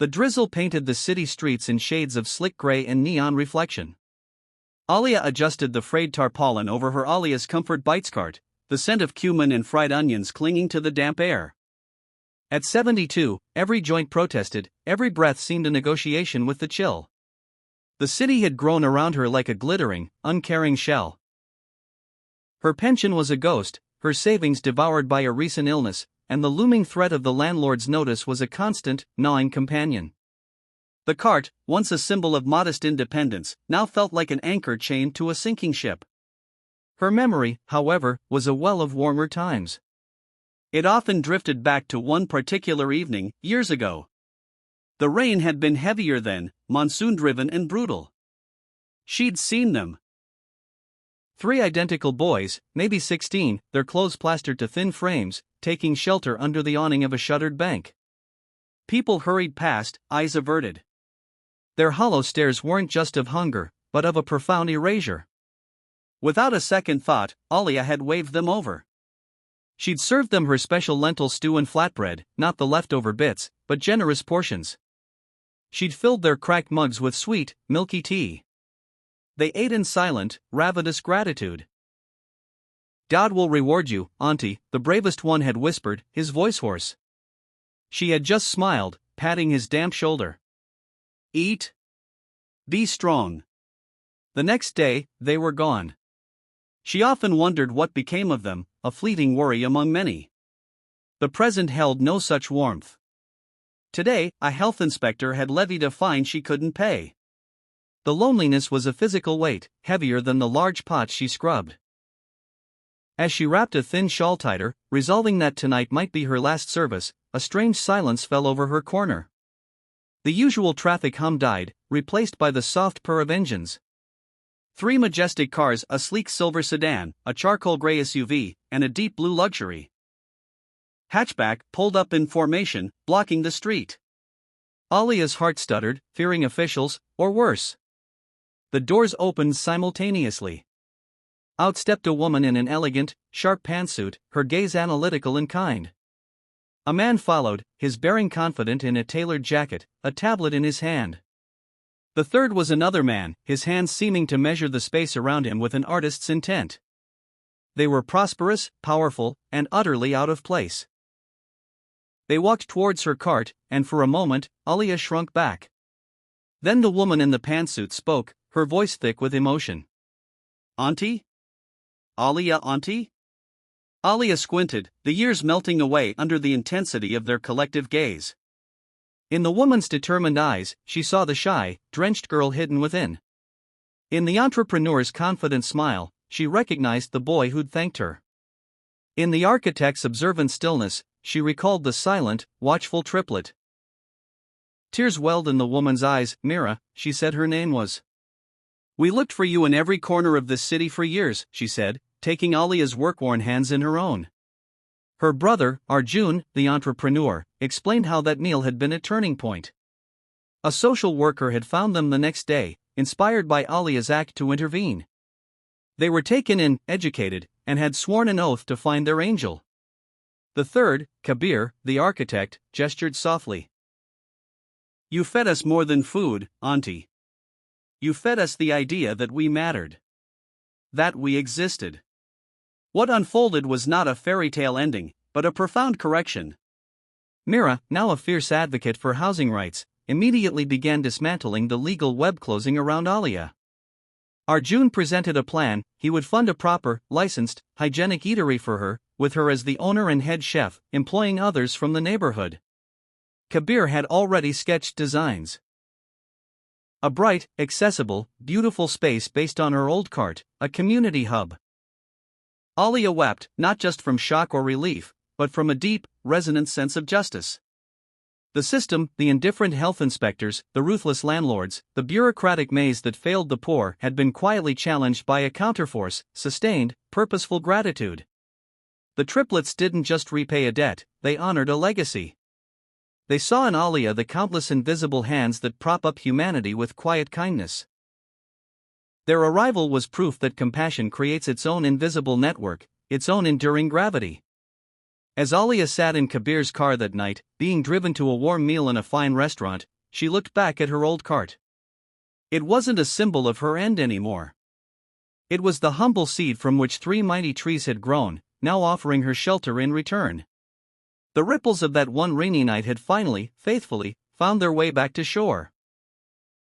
The drizzle painted the city streets in shades of slick gray and neon reflection. Alia adjusted the frayed tarpaulin over her Alia's Comfort Bites cart, the scent of cumin and fried onions clinging to the damp air. At 72, every joint protested, every breath seemed a negotiation with the chill. The city had grown around her like a glittering, uncaring shell. Her pension was a ghost, her savings devoured by a recent illness, and the looming threat of the landlord's notice was a constant, gnawing companion. The cart, once a symbol of modest independence, now felt like an anchor chained to a sinking ship. Her memory, however, was a well of warmer times. It often drifted back to one particular evening, years ago. The rain had been heavier then, monsoon-driven and brutal. She'd seen them. 3 identical boys, maybe 16, their clothes plastered to thin frames, taking shelter under the awning of a shuttered bank. People hurried past, eyes averted. Their hollow stares weren't just of hunger, but of a profound erasure. Without a second thought, Alia had waved them over. She'd served them her special lentil stew and flatbread, not the leftover bits, but generous portions. She'd filled their cracked mugs with sweet, milky tea. They ate in silent, ravenous gratitude. "God will reward you, Auntie," the bravest one had whispered, his voice hoarse. She had just smiled, patting his damp shoulder. "Eat. Be strong." The next day, they were gone. She often wondered what became of them, a fleeting worry among many. The present held no such warmth. Today, a health inspector had levied a fine she couldn't pay. The loneliness was a physical weight, heavier than the large pots she scrubbed. As she wrapped a thin shawl tighter, resolving that tonight might be her last service, a strange silence fell over her corner. The usual traffic hum died, replaced by the soft purr of engines. 3 majestic cars, a sleek silver sedan, a charcoal gray SUV, and a deep blue luxury hatchback, pulled up in formation, blocking the street. Alia's heart stuttered, fearing officials, or worse. The doors opened simultaneously. Out stepped a woman in an elegant, sharp pantsuit, her gaze analytical and kind. A man followed, his bearing confident in a tailored jacket, a tablet in his hand. The third was another man, his hands seeming to measure the space around him with an artist's intent. They were prosperous, powerful, and utterly out of place. They walked towards her cart, and for a moment, Alia shrunk back. Then the woman in the pantsuit spoke, her voice thick with emotion. "Auntie? Alia, Auntie?" Alia squinted, the years melting away under the intensity of their collective gaze. In the woman's determined eyes, she saw the shy, drenched girl hidden within. In the entrepreneur's confident smile, she recognized the boy who'd thanked her. In the architect's observant stillness, she recalled the silent, watchful triplet. Tears welled in the woman's eyes. "Mira," she said her name was. "We looked for you in every corner of this city for years," she said, taking Alia's work-worn hands in her own. Her brother, Arjun, the entrepreneur, explained how that meal had been a turning point. A social worker had found them the next day, inspired by Alia's act to intervene. They were taken in, educated, and had sworn an oath to find their angel. The third, Kabir, the architect, gestured softly. "You fed us more than food, Auntie. You fed us the idea that we mattered. That we existed." What unfolded was not a fairy tale ending, but a profound correction. Mira, now a fierce advocate for housing rights, immediately began dismantling the legal web closing around Alia. Arjun presented a plan: he would fund a proper, licensed, hygienic eatery for her, with her as the owner and head chef, employing others from the neighborhood. Kabir had already sketched designs. A bright, accessible, beautiful space based on her old cart, a community hub. Alia wept, not just from shock or relief, but from a deep, resonant sense of justice. The system, the indifferent health inspectors, the ruthless landlords, the bureaucratic maze that failed the poor had been quietly challenged by a counterforce: sustained, purposeful gratitude. The triplets didn't just repay a debt, they honored a legacy. They saw in Alia the countless invisible hands that prop up humanity with quiet kindness. Their arrival was proof that compassion creates its own invisible network, its own enduring gravity. As Alia sat in Kabir's car that night, being driven to a warm meal in a fine restaurant, she looked back at her old cart. It wasn't a symbol of her end anymore. It was the humble seed from which 3 mighty trees had grown, now offering her shelter in return. The ripples of that one rainy night had finally, faithfully, found their way back to shore.